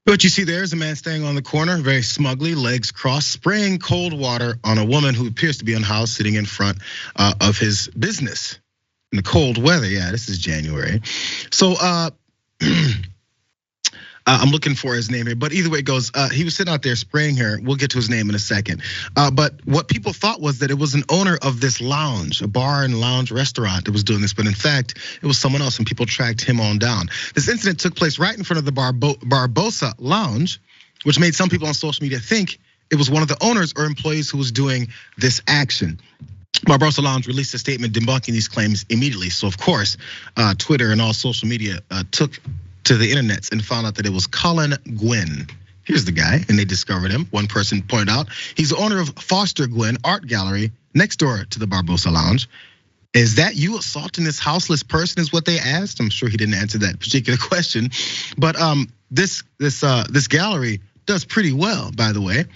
What you see there is a man standing on the corner, very smugly, legs crossed, spraying cold water on a woman who appears to be unhoused, sitting in front of his business in the cold weather. Yeah, this is January. So I'm looking for his name here, but either way it goes, he was sitting out there spraying her. We'll get to his name in a second. But what people thought was that it was an owner of this lounge, a bar and lounge restaurant that was doing this. But in fact, it was someone else, and people tracked him on down. This incident took place right in front of the Barbosa Lounge, which made some people on social media think it was one of the owners or employees who was doing this action. Barbosa Lounge released a statement debunking these claims immediately. So of course, Twitter and all social media took to the internets and found out that it was Colin Gwynn. Here's the guy, and they discovered him. One person pointed out he's the owner of Foster Gwynn Art Gallery next door to the Barbosa Lounge. Is that you assaulting this houseless person? Is what they asked. I'm sure he didn't answer that particular question, but this gallery does pretty well, by the way.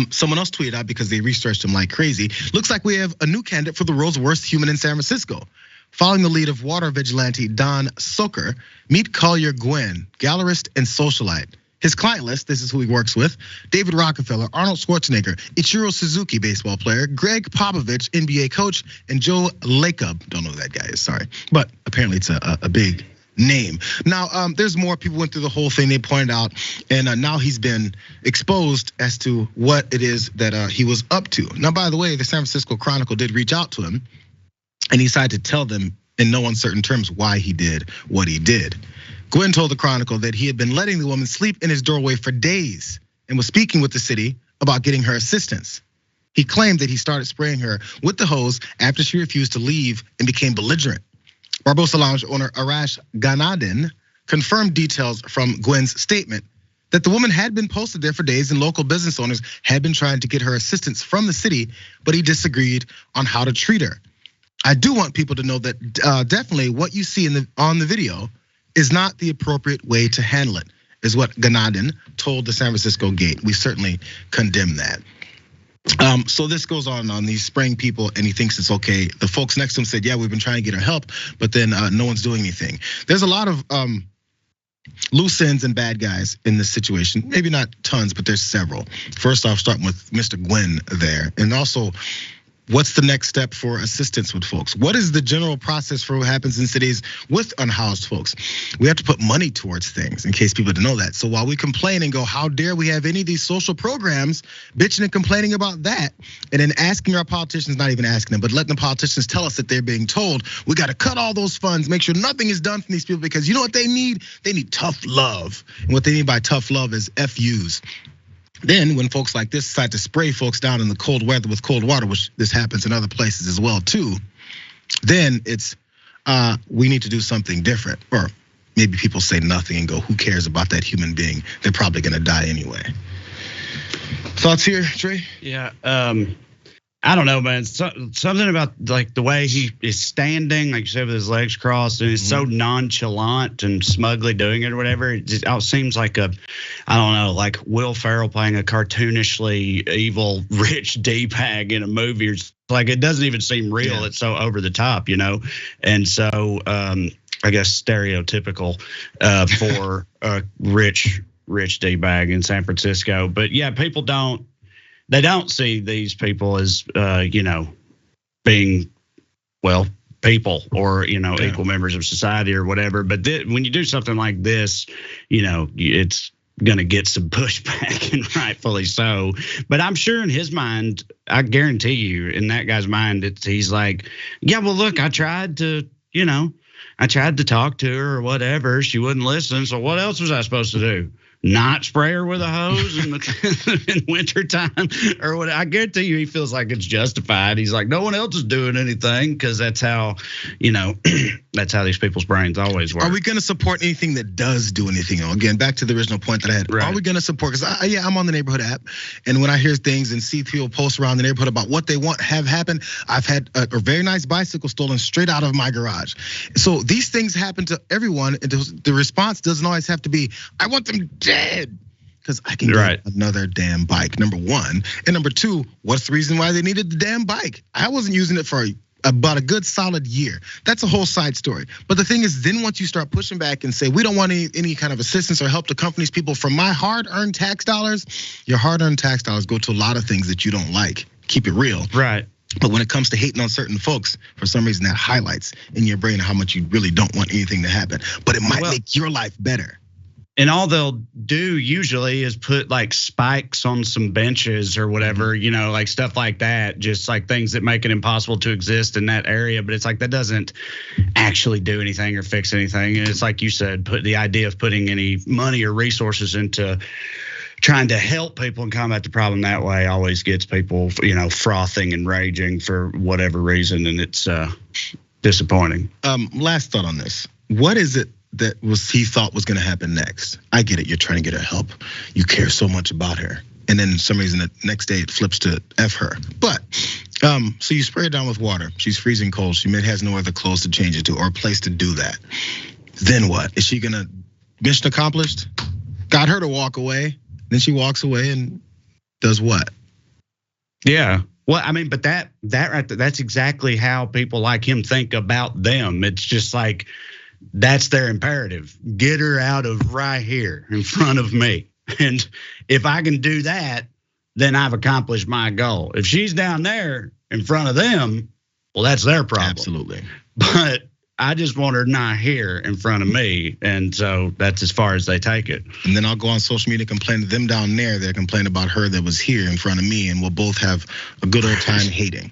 Someone else tweeted out because they researched him like crazy. Looks like we have a new candidate for the world's worst human in San Francisco. Following the lead of water vigilante Don Soker, meet Collier Gwynn, gallerist and socialite. His client list, this is who he works with: David Rockefeller, Arnold Schwarzenegger, Ichiro Suzuki, baseball player, Greg Popovich, NBA coach, and Joe Lacob. Don't know who that guy is, sorry. But apparently it's a big name. Now, there's more. People went through the whole thing, they pointed out, and now he's been exposed as to what it is that he was up to. Now, by the way, the San Francisco Chronicle did reach out to him, and he decided to tell them in no uncertain terms why he did what he did. Gwynn told the Chronicle that he had been letting the woman sleep in his doorway for days and was speaking with the city about getting her assistance. He claimed that he started spraying her with the hose after she refused to leave and became belligerent. Barbosa Lounge owner Arash Ganadin confirmed details from Gwynn's statement that the woman had been posted there for days and local business owners had been trying to get her assistance from the city, but he disagreed on how to treat her. I do want people to know that definitely what you see on the video is not the appropriate way to handle it, is what Ganadin told the San Francisco Gate. We certainly condemn that. So this goes on these spraying people, and he thinks it's okay. The folks next to him said, yeah, we've been trying to get her help, but then no one's doing anything. There's a lot of loose ends and bad guys in this situation. Maybe not tons, but there's several. First off, starting with Mr. Gwynn there. And also, what's the next step for assistance with folks? What is the general process for what happens in cities with unhoused folks? We have to put money towards things, in case people didn't know that. So while we complain and go, how dare we have any of these social programs, bitching and complaining about that, and then asking our politicians, not even asking them, but letting the politicians tell us that they're being told, we gotta cut all those funds, make sure nothing is done from these people, because you know what they need? They need tough love. And what they mean by tough love is FUs. Then when folks like this decide to spray folks down in the cold weather with cold water, which this happens in other places as well too, then it's we need to do something different. Or maybe people say nothing and go, who cares about that human being? They're probably gonna die anyway. Thoughts here, Trey? Yeah, I don't know, man. Something about like the way he is standing, like you said, with his legs crossed, and he's so nonchalant and smugly doing it or whatever. It just seems like I don't know, like Will Ferrell playing a cartoonishly evil rich D-bag in a movie. Or like it doesn't even seem real. Yeah. It's so over the top, you know. And so I guess stereotypical for a rich D-bag in San Francisco. But yeah, people don't. They don't see these people as, being, well, people or, equal members of society or whatever. But when you do something like this, it's going to get some pushback, and rightfully so. But I'm sure in his mind, I guarantee you, in that guy's mind, he's like, yeah, well, look, I tried to talk to her or whatever. She wouldn't listen. So what else was I supposed to do? Not spray her with a hose in wintertime or what? I guarantee you he feels like it's justified. He's like, no one else is doing anything, because that's how, that's how these people's brains always work. Are we gonna support anything that does do anything? Again, back to the original point that I had. Right. Are we gonna support? Because I'm on the neighborhood app, and when I hear things and see people post around the neighborhood about what they want have happen, I've had a very nice bicycle stolen straight out of my garage. So these things happen to everyone, and the response doesn't always have to be, I want them dead, because I can get another damn bike, number one. And number two, what's the reason why they needed the damn bike? I wasn't using it for about a good solid year. That's a whole side story. But the thing is, then once you start pushing back and say, we don't want any kind of assistance or help to companies, people, from my hard-earned tax dollars, your hard-earned tax dollars go to a lot of things that you don't like. Keep it real. Right. But when it comes to hating on certain folks, for some reason that highlights in your brain how much you really don't want anything to happen. But it might make your life better. And all they'll do usually is put like spikes on some benches or whatever, you know, like stuff like that, just like things that make it impossible to exist in that area. But it's like that doesn't actually do anything or fix anything. And it's like you said, put the idea of putting any money or resources into trying to help people and combat the problem that way always gets people, you know, frothing and raging for whatever reason. And it's disappointing. Last thought on this. What is it that he thought was going to happen next? I get it. You're trying to get her help. You care so much about her. And then for some reason the next day it flips to F her. But so you spray her down with water. She's freezing cold. She has no other clothes to change it to or a place to do that. Then what? Is she going to, mission accomplished? Got her to walk away. Then she walks away and does what? Yeah. Well, I mean, but that right there, that's exactly how people like him think about them. It's just like, that's their imperative. Get her out of right here in front of me. And if I can do that, then I've accomplished my goal. If she's down there in front of them, well, that's their problem. Absolutely. But I just want her not here in front of me. And so that's as far as they take it. And then I'll go on social media, complain to them down there that complain about her that was here in front of me. And we'll both have a good old time hating.